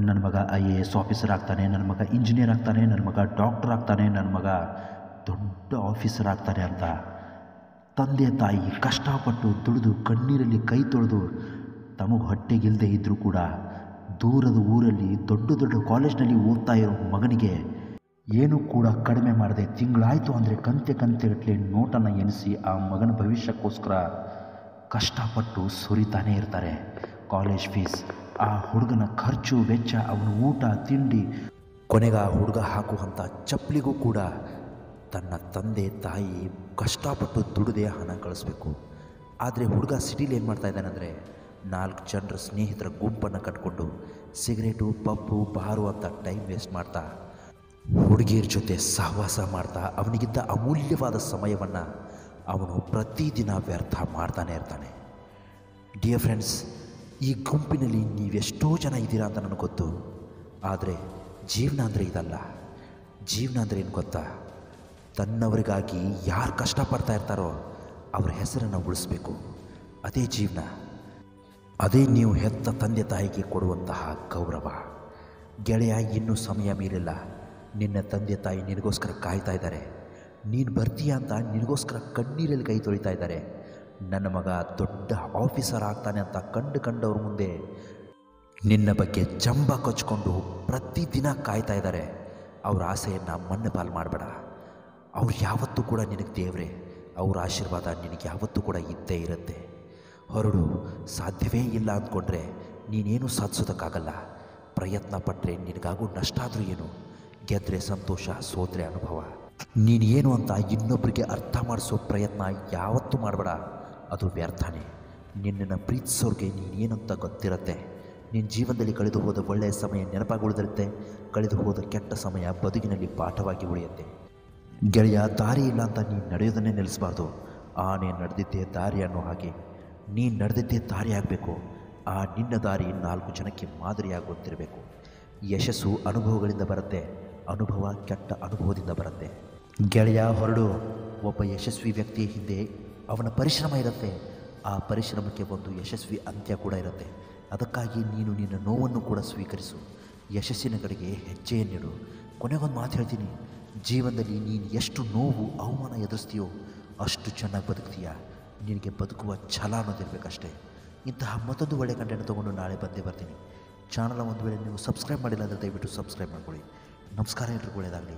ನನ್ನ ಮಗ IAS officer ಆಗ್ತಾನೆ, ನನ್ನ ಮಗ ಇಂಜಿನಿಯರ್ ಆಗ್ತಾನೆ, ನನ್ನ ಮಗ ಡಾಕ್ಟರ್ ಆಗ್ತಾನೆ, ನನ್ನ ಮಗ ದೊಡ್ಡ ಆಫೀಸರ್ ಆಗ್ತಾನೆ ಅಂತ ತಂದೆ ತಾಯಿ ಕಷ್ಟಪಟ್ಟು ದುಡಿದು ಕಣ್ಣೀರಲ್ಲಿ ಕೈ ತೊಳೆದು ತಮಗೆ ಹೊಟ್ಟೆಗಿಲ್ಲದೆ ಇದ್ದರೂ ಕೂಡ ದೂರದ ಊರಲ್ಲಿ ದೊಡ್ಡ ದೊಡ್ಡ ಕಾಲೇಜ್ನಲ್ಲಿ ಓದ್ತಾ ಇರೋ ಮಗನಿಗೆ ಏನೂ ಕೂಡ ಕಡಿಮೆ ಮಾಡದೆ ತಿಂಗಳಾಯಿತು ಅಂದರೆ ಕಂತೆಗಟ್ಟಲೆ ನೋಟನ್ನು ಎನಿಸಿ ಆ ಮಗನ ಭವಿಷ್ಯಕ್ಕೋಸ್ಕರ ಕಷ್ಟಪಟ್ಟು ಸುರಿತಾನೇ ಇರ್ತಾರೆ. ಕಾಲೇಜ್ ಫೀಸ್, ಆ ಹುಡುಗನ ಖರ್ಚು ವೆಚ್ಚ, ಅವನ ಊಟ ತಿಂಡಿ, ಕೊನೆಗೆ ಆ ಹುಡುಗ ಹಾಕುವಂಥ ಚಪ್ಪಲಿಗೂ ಕೂಡ ತನ್ನ ತಂದೆ ತಾಯಿ ಕಷ್ಟಪಟ್ಟು ದುಡಿದೇ ಹಣ ಕಳಿಸ್ಬೇಕು. ಆದರೆ ಹುಡುಗ ಸಿಟಿಲಿ ಏನು ಮಾಡ್ತಾ ಇದ್ದಾನೆಂದರೆ 4 ಜನರ ಸ್ನೇಹಿತರ ಗುಂಪನ್ನು ಕಟ್ಕೊಂಡು ಸಿಗರೇಟು ಪಬ್ಬು ಬಾರು ಅಂತ ಟೈಮ್ ವೇಸ್ಟ್ ಮಾಡ್ತಾ ಹುಡುಗಿಯರ ಜೊತೆ ಸಹವಾಸ ಮಾಡ್ತಾ ಅವನಿಗಿದ್ದ ಅಮೂಲ್ಯವಾದ ಸಮಯವನ್ನು ಅವನು ಪ್ರತಿದಿನ ವ್ಯರ್ಥ ಮಾಡ್ತಾನೆ ಇರ್ತಾನೆ. ಡಿಯರ್ ಫ್ರೆಂಡ್ಸ್, ಈ ಗುಂಪಿನಲ್ಲಿ ನೀವೆಷ್ಟೋ ಜನ ಇದ್ದೀರಾ ಅಂತ ನನಗೆ ಗೊತ್ತು. ಆದರೆ ಜೀವನ ಅಂದರೆ ಇದಲ್ಲ. ಜೀವನ ಅಂದರೆ ಏನು ಗೊತ್ತಾ? ತನ್ನವರಿಗಾಗಿ ಯಾರು ಕಷ್ಟಪಡ್ತಾ ಇರ್ತಾರೋ ಅವರ ಹೆಸರನ್ನು ಉಳಿಸ್ಬೇಕು. ಅದೇ ಜೀವನ. ಅದೇ ನೀವು ಹೆತ್ತ ತಂದೆ ತಾಯಿಗೆ ಕೊಡುವಂತಹ ಗೌರವ. ಗೆಳೆಯ, ಇನ್ನೂ ಸಮಯ ಮೀರಿಲ್ಲ. ನಿನ್ನ ತಂದೆ ತಾಯಿ ನಿನಗೋಸ್ಕರ ಕಾಯ್ತಾ ಇದ್ದಾರೆ. ನೀನು ಬರ್ತೀಯ ಅಂತ ನಿನಗೋಸ್ಕರ ಕಣ್ಣೀರಲ್ಲಿ ಕೈ ತೊಳಿತಾ ಇದ್ದಾರೆ. ನನ್ನ ಮಗ ದೊಡ್ಡ ಆಫೀಸರ್ ಆಗ್ತಾನೆ ಅಂತ ಕಂಡವ್ರ ಮುಂದೆ ನಿನ್ನ ಬಗ್ಗೆ ಜಂಬ ಕೊಚ್ಕೊಂಡು ಪ್ರತಿದಿನ ಕಾಯ್ತಾ ಇದ್ದಾರೆ. ಅವ್ರ ಆಸೆಯನ್ನು ಮಣ್ಣು ಪಾಲು ಮಾಡಬೇಡ. ಅವ್ರು ಯಾವತ್ತೂ ಕೂಡ ನಿನಗೆ ದೇವರೇ. ಅವ್ರ ಆಶೀರ್ವಾದ ನಿನಗೆ ಯಾವತ್ತೂ ಕೂಡ ಇದ್ದೇ ಇರುತ್ತೆ. ಹೊರಡು. ಸಾಧ್ಯವೇ ಇಲ್ಲ ಅಂದ್ಕೊಂಡ್ರೆ ನೀನೇನು ಸಾಧಿಸೋದಕ್ಕಾಗಲ್ಲ. ಪ್ರಯತ್ನ ಪಟ್ಟರೆ ನಿನಗಾಗೂ ನಷ್ಟ ಆದರೂ ಏನು? ಗೆದ್ದರೆ ಸಂತೋಷ, ಸೋತ್ರೆ ಅನುಭವ. ನೀನೇನು ಅಂತ ಇನ್ನೊಬ್ಬರಿಗೆ ಅರ್ಥ ಮಾಡಿಸೋ ಪ್ರಯತ್ನ ಯಾವತ್ತೂ ಮಾಡಬೇಡ. ಅದು ವ್ಯರ್ಥನೇ. ನಿನ್ನನ್ನು ಪ್ರೀತಿಸೋರಿಗೆ ನೀನೇನಂತ ಗೊತ್ತಿರುತ್ತೆ. ನಿನ್ನ ಜೀವನದಲ್ಲಿ ಕಳೆದು ಹೋದ ಒಳ್ಳೆಯ ಸಮಯ ನೆನಪಾಗಿ ಉಳಿದಿರುತ್ತೆ. ಕಳೆದು ಹೋದ ಕೆಟ್ಟ ಸಮಯ ಬದುಕಿನಲ್ಲಿ ಪಾಠವಾಗಿ ಉಳಿಯುತ್ತೆ. ಗೆಳೆಯ, ದಾರಿ ಇಲ್ಲ ಅಂತ ನೀನು ನಡೆಯೋದನ್ನೇ ನಿಲ್ಲಿಸಬಾರ್ದು. ಆನೆ ನಡೆದಿದ್ದೇ ದಾರಿ ಅನ್ನೋ ಹಾಗೆ ನೀನು ನಡೆದಿದ್ದೇ ದಾರಿ ಆಗಬೇಕು. ಆ ನಿನ್ನ ದಾರಿ 4 ಜನಕ್ಕೆ ಮಾದರಿಯಾಗುವಂತಿರಬೇಕು. ಯಶಸ್ಸು ಅನುಭವಗಳಿಂದ ಬರುತ್ತೆ. ಅನುಭವ ಕೆಟ್ಟ ಅನುಭವದಿಂದ ಬರುತ್ತೆ. ಗೆಳೆಯ, ಹೊರಡು. ಒಬ್ಬ ಯಶಸ್ವಿ ವ್ಯಕ್ತಿಯ ಹಿಂದೆ ಅವನ ಪರಿಶ್ರಮ ಇರುತ್ತೆ. ಆ ಪರಿಶ್ರಮಕ್ಕೆ ಒಂದು ಯಶಸ್ವಿ ಅಂತ್ಯ ಕೂಡ ಇರುತ್ತೆ. ಅದಕ್ಕಾಗಿ ನೀನು ನಿನ್ನ ನೋವನ್ನು ಕೂಡ ಸ್ವೀಕರಿಸು. ಯಶಸ್ಸಿನ ಕಡೆಗೆ ಹೆಜ್ಜೆಯನ್ನಿಡು. ಕೊನೆಗೊಂದು ಮಾತು ಹೇಳ್ತೀನಿ. ಜೀವನದಲ್ಲಿ ನೀನು ಎಷ್ಟು ನೋವು ಅವಮಾನ ಎದುರಿಸ್ತೀಯೋ ಅಷ್ಟು ಚೆನ್ನಾಗಿ ಬದುಕ್ತೀಯ. ನಿನಗೆ ಬದುಕುವ ಛಲ ಅನ್ನೋದಿರಬೇಕಷ್ಟೇ. ಇಂತಹ ಮತ್ತೊಂದು ಒಳ್ಳೆಯ ಕಂಟೆಂಟ್ ತೊಗೊಂಡು ನಾಳೆ ಬಂದೇ ಬರ್ತೀನಿ. ಚಾನಲ್ ಒಂದು ವೇಳೆ ನೀವು ಸಬ್ಸ್ಕ್ರೈಬ್ ಮಾಡಿಲ್ಲ ಅಂದರೆ ದಯವಿಟ್ಟು ಸಬ್ಸ್ಕ್ರೈಬ್ ಮಾಡ್ಕೊಳ್ಳಿ. ನಮಸ್ಕಾರ, ಎಲ್ರಿಗೂ ಒಳ್ಳೆಯದಾಗಲಿ.